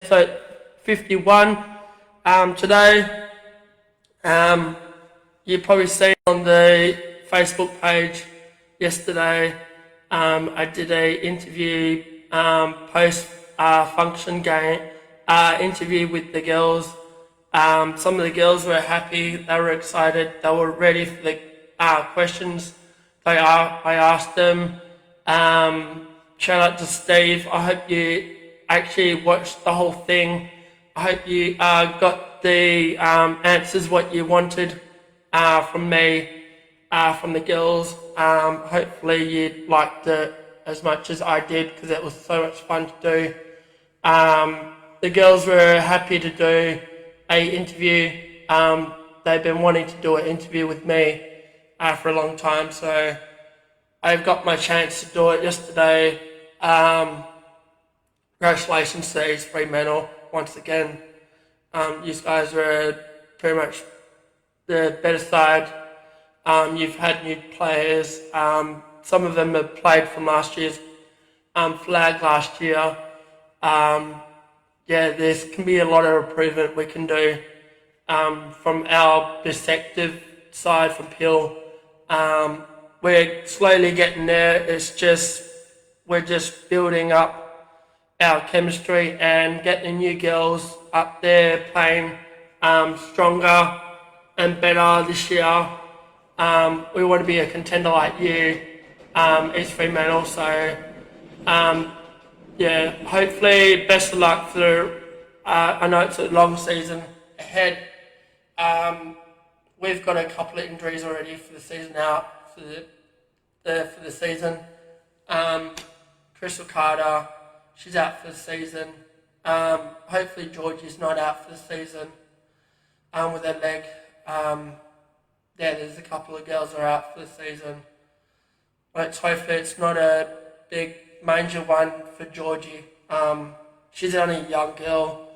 episode 51. Today, you probably seen on the Facebook page yesterday, I did a interview post function game interview with the girls. Some of the girls were happy, they were excited, they were ready for the questions I asked them. Shout out to Steve. I hope you actually watched the whole thing. I hope you got the answers what you wanted from me, from the girls. Hopefully you liked it as much as I did, because it was so much fun to do. The girls were happy to do an interview. They've been wanting to do an interview with me for a long time, so I've got my chance to do it yesterday. Congratulations to these three men once again. You guys were pretty much the better side. You've had new players. Some of them have played from last year's flag last year. There can be a lot of improvement we can do from our perspective side from Cleal. We're slowly getting there. We're just building up our chemistry and getting the new girls up there playing stronger and better this year. We want to be a contender like you, each three men also. Hopefully best of luck for I know it's a long season ahead. We've got a couple of injuries already for the season out for the season. Crystal Carter, she's out for the season. Hopefully Georgie's not out for the season with her leg. There's a couple of girls that are out for the season. Hopefully it's not a big major one for Georgie. She's only a young girl.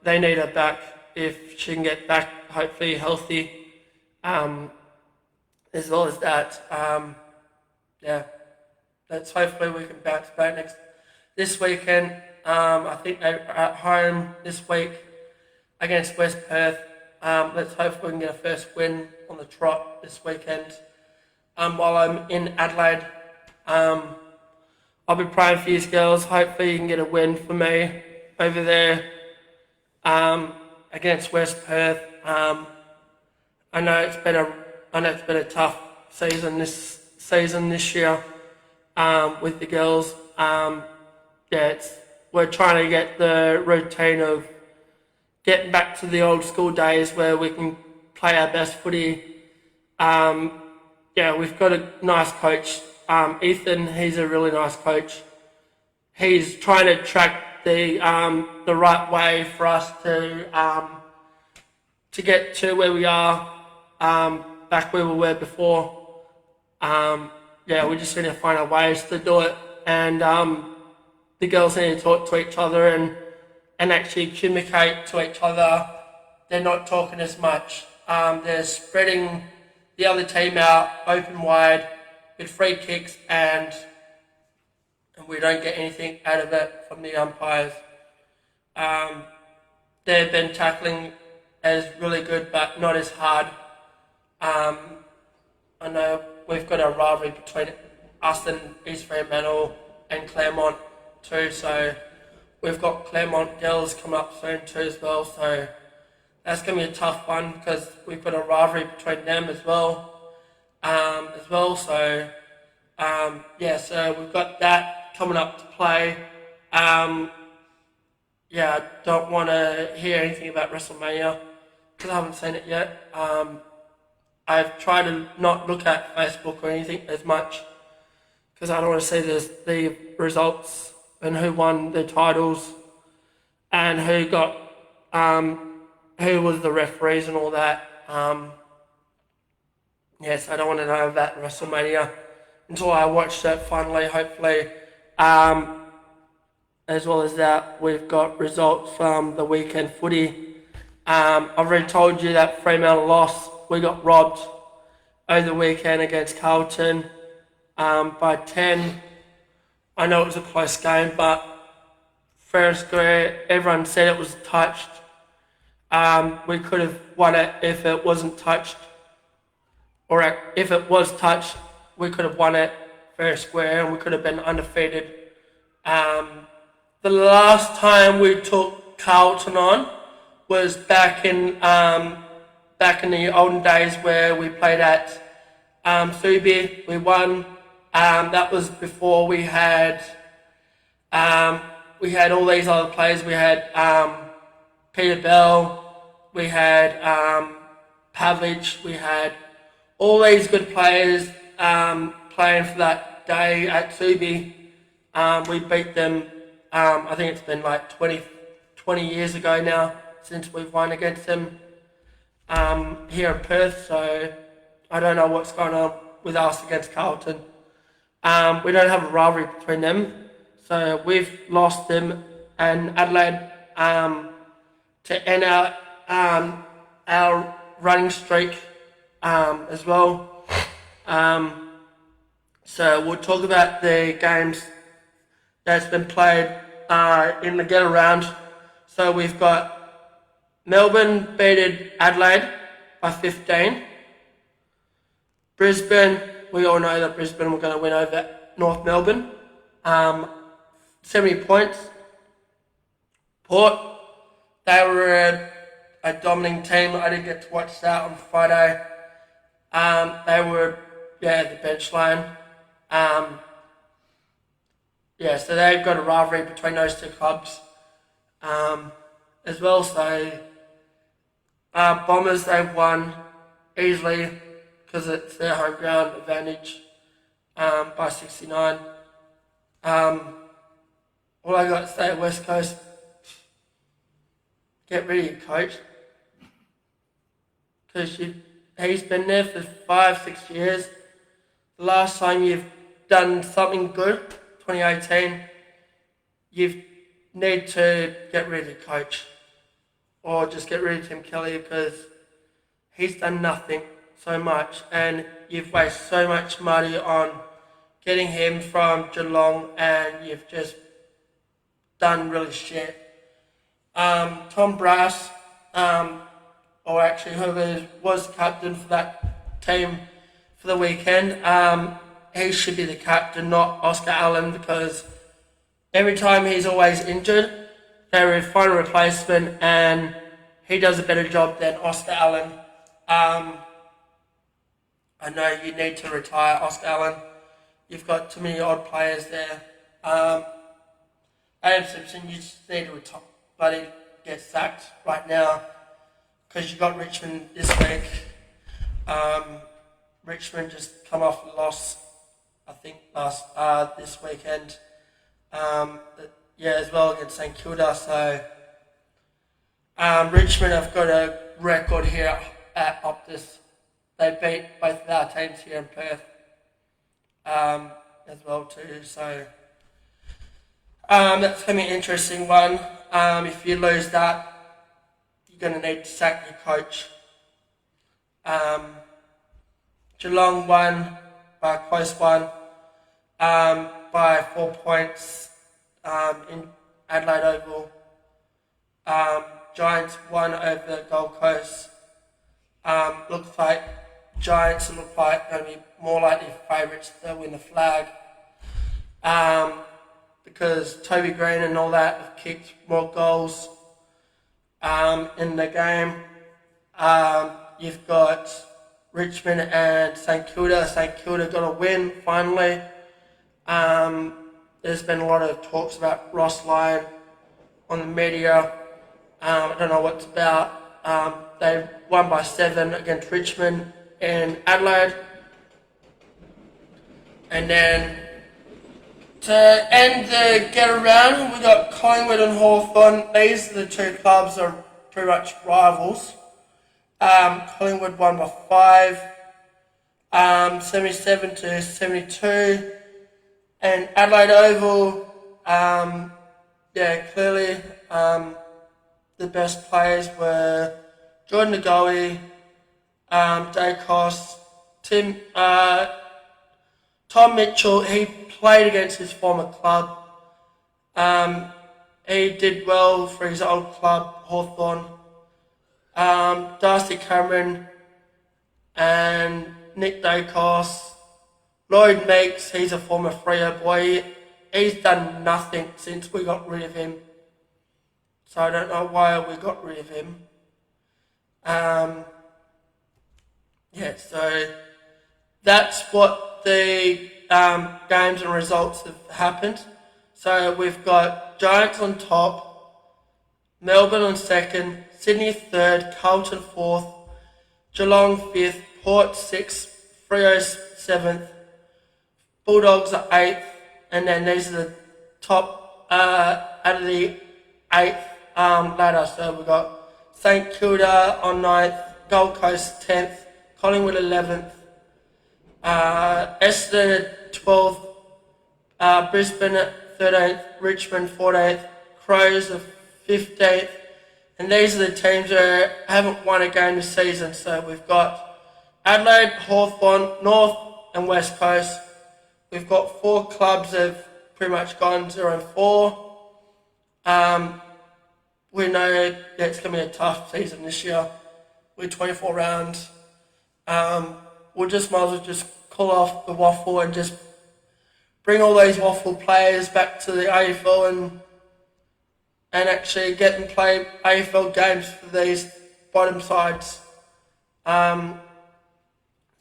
They need her back if she can get back hopefully healthy. As well as that, let's hopefully we can bounce back this weekend. I think they're at home this week against West Perth. Let's hope we can get a first win on the trot this weekend. While I'm in Adelaide, I'll be praying for you girls. Hopefully you can get a win for me over there against West Perth. I know it's been a tough season this year with the girls. We're trying to get the routine of getting back to the old school days where we can play our best footy. We've got a nice coach. Ethan, he's a really nice coach. He's trying to track the right way for us to get to where we are, back where we were before. We just need to find our ways to do it, and the girls need to talk to each other and actually communicate to each other. They're not talking as much. They're spreading the other team out open wide with free kicks, and we don't get anything out of it from the umpires. They've been tackling as really good, but not as hard. I know we've got a rivalry between us and East Fremantle and Claremont too, so we've got Claremont girls coming up soon too as well, so that's going to be a tough one because we've got a rivalry between them as well. So we've got that coming up to play. I don't want to hear anything about WrestleMania because I haven't seen it yet. I've tried to not look at Facebook or anything as much because I don't want to see the results and who won the titles and who was the referees and all that. I don't want to know about WrestleMania until I watch it finally, hopefully. As well as that, we've got results from the weekend footy. I've already told you that Fremantle lost. We got robbed over the weekend against Carlton by 10. I know it was a close game, but fair square. Everyone said it was touched. We could have won it if it wasn't touched, or if it was touched, we could have won it fair square, and we could have been undefeated. The last time we took Carlton on was back in the olden days where we played at Subi. We won. That was before we had all these other players. We had Peter Bell, we had Pavic, we had all these good players playing for that day at Subi. We beat them. I think it's been like 20 years ago now since we've won against them here in Perth. So I don't know what's going on with us against Carlton. We don't have a rivalry between them. So we've lost them and Adelaide to end our running streak as well. So we'll talk about the games that's been played in the get around. So we've got Melbourne beaten Adelaide by 15. Brisbane, we all know that Brisbane were going to win over North Melbourne. 70 points. Port, they were a dominating team. I didn't get to watch that on Friday. They were, the bench line. So they've got a rivalry between those two clubs as well. So Bombers, they've won easily because it's their home ground advantage by 69. All I got to say, West Coast, get rid of your coach. Because he's been there for 5-6 years. The last time you've done something good, 2018, you need to get rid of your coach. Or just get rid of Tim Kelly because he's done nothing so much. And you've wasted so much money on getting him from Geelong and you've just done really shit. Tom Brass, or actually whoever was captain for that team for the weekend, he should be the captain, not Oscar Allen, because every time he's always injured, they will find a replacement and he does a better job than Oscar Allen. I know you need to retire Oscar Allen. You've got too many odd players there. Adam Simpson, you just need to retire, bloody get sacked right now because you got Richmond this week. Richmond just come off a loss, I think, this weekend. As well against St Kilda. So Richmond have got a record here at Optus. They beat both of our teams here in Perth as well too. So that's going to be an interesting one. If you lose that, you're going to need to sack your coach. Geelong won by a close one by 4 points in Adelaide Oval. Giants won over the Gold Coast. Looks like Giants look like going to be more likely favourites to win the flag. Because Toby Green and all that have kicked more goals in the game. You've got Richmond and St Kilda. St Kilda got a win finally. There's been a lot of talks about Ross Lyon on the media. I don't know what it's about. They won by 7 against Richmond and Adelaide. And then to end the get around, we got Collingwood and Hawthorn. These are the two clubs that are pretty much rivals. Collingwood won by 5, 77 to 72. And Adelaide Oval, clearly the best players were Jordan Ngoe, Dacos, Tom Mitchell. He played against his former club. he did well for his old club, Hawthorn. Darcy Cameron and Nick Dacos. Lloyd Meeks, he's a former Freo boy. He's done nothing since we got rid of him. So I don't know why we got rid of him. So that's what the games and results have happened. So we've got Giants on top, Melbourne on second, Sydney third, Carlton fourth, Geelong fifth, Port sixth, Freo seventh, Bulldogs are eighth, and then these are the top out of the eighth ladder. So we've got St Kilda on ninth, Gold Coast 10th, Collingwood 11th, Essendon 12th, Brisbane at 13th, Richmond 14th, Crows are 15th, and these are the teams that haven't won a game this season. So we've got Adelaide, Hawthorn, North and West Coast. We've got 4 clubs that have pretty much gone 0-4. We know that it's going to be a tough season this year with 24 rounds. We'll just might as well just call off the waffle and just bring all these waffle players back to the AFL and actually get them play AFL games for these bottom sides. So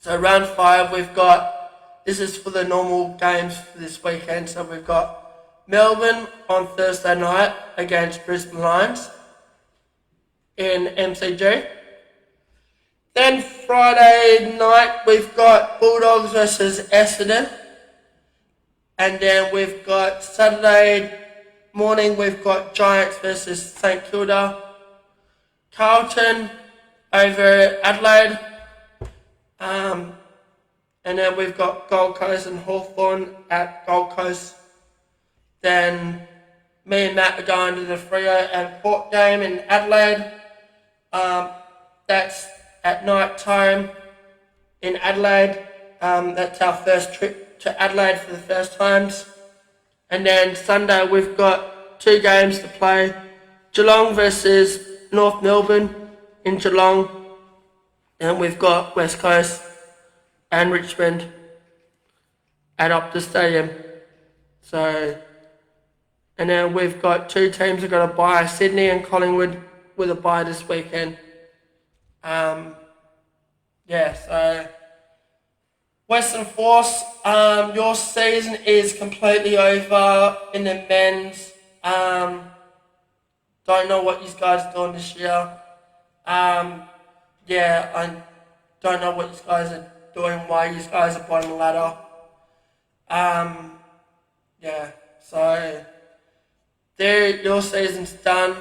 round 5 we've got, this is for the normal games for this weekend, so we've got Melbourne on Thursday night against Brisbane Lions in MCG. Then Friday night we've got Bulldogs versus Essendon. And then we've got Saturday morning we've got Giants versus St Kilda. Carlton over Adelaide. And then we've got Gold Coast and Hawthorn at Gold Coast. Then me and Matt are going to the Freo and Port game in Adelaide. That's at night time in Adelaide. That's our first trip to Adelaide for the first times. And then Sunday we've got 2 games to play. Geelong versus North Melbourne in Geelong. And we've got West Coast and Richmond at Optus Stadium. So, and then we've got 2 teams that are going to bye, Sydney and Collingwood with a bye this weekend. So Western Force, your season is completely over in the men's. Don't know what you guys are doing this year. I don't know what you guys are doing, why you guys are bottom ladder. So there, your season's done.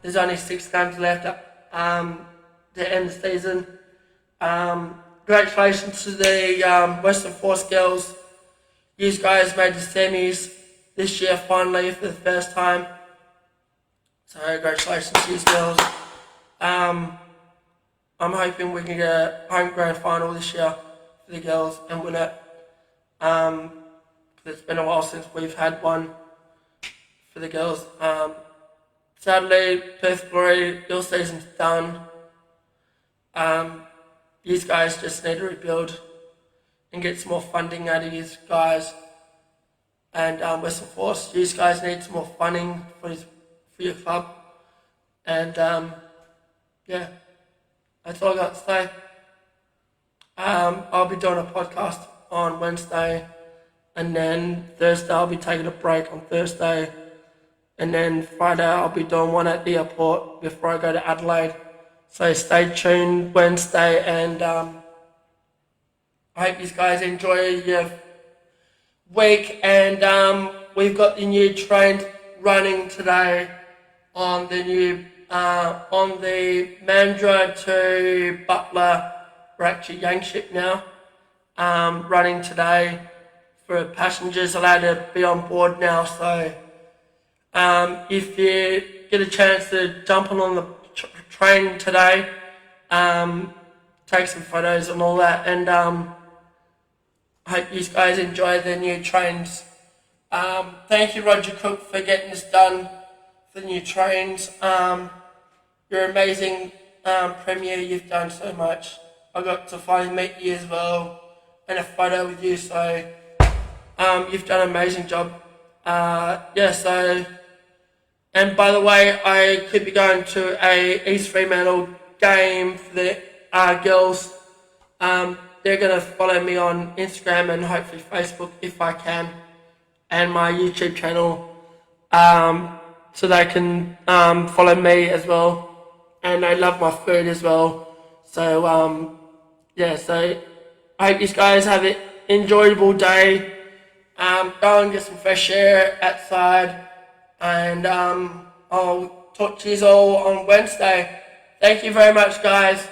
There's only 6 games left to end the season. Congratulations to the Western Force girls. You guys made the semis this year finally for the first time. So congratulations to you girls. I'm hoping we can get a home grand final this year for the girls and win it. It's been a while since we've had one for the girls. Sadly, Perth Glory, your season's done. You guys just need to rebuild and get some more funding out of you guys. And Western Force, you guys need some more funding for your club. And that's all I got to say. I'll be doing a podcast on Wednesday, and then Thursday I'll be taking a break on Thursday, and then Friday I'll be doing one at the airport before I go to Adelaide. So stay tuned Wednesday, and I hope you guys enjoy your week. And we've got the new train running today on the new on the Mandurah to Butler. We're actually Yankship now, running today for passengers allowed to be on board now. So if you get a chance to jump on the train today, take some photos and all that, and I hope you guys enjoy the new trains. Thank you, Roger Cook, for getting this done for the new trains. You're amazing, Premier. You've done so much. I got to finally meet you as well, and a photo with you. So you've done an amazing job. Yeah. So, and by the way, I could be going to a East Fremantle game for the girls. They're gonna follow me on Instagram and hopefully Facebook if I can, and my YouTube channel, so they can follow me as well. And they love my food as well. So yeah. So I hope you guys have an enjoyable day. Go and get some fresh air outside, and I'll talk to you all on Wednesday. Thank you very much, guys.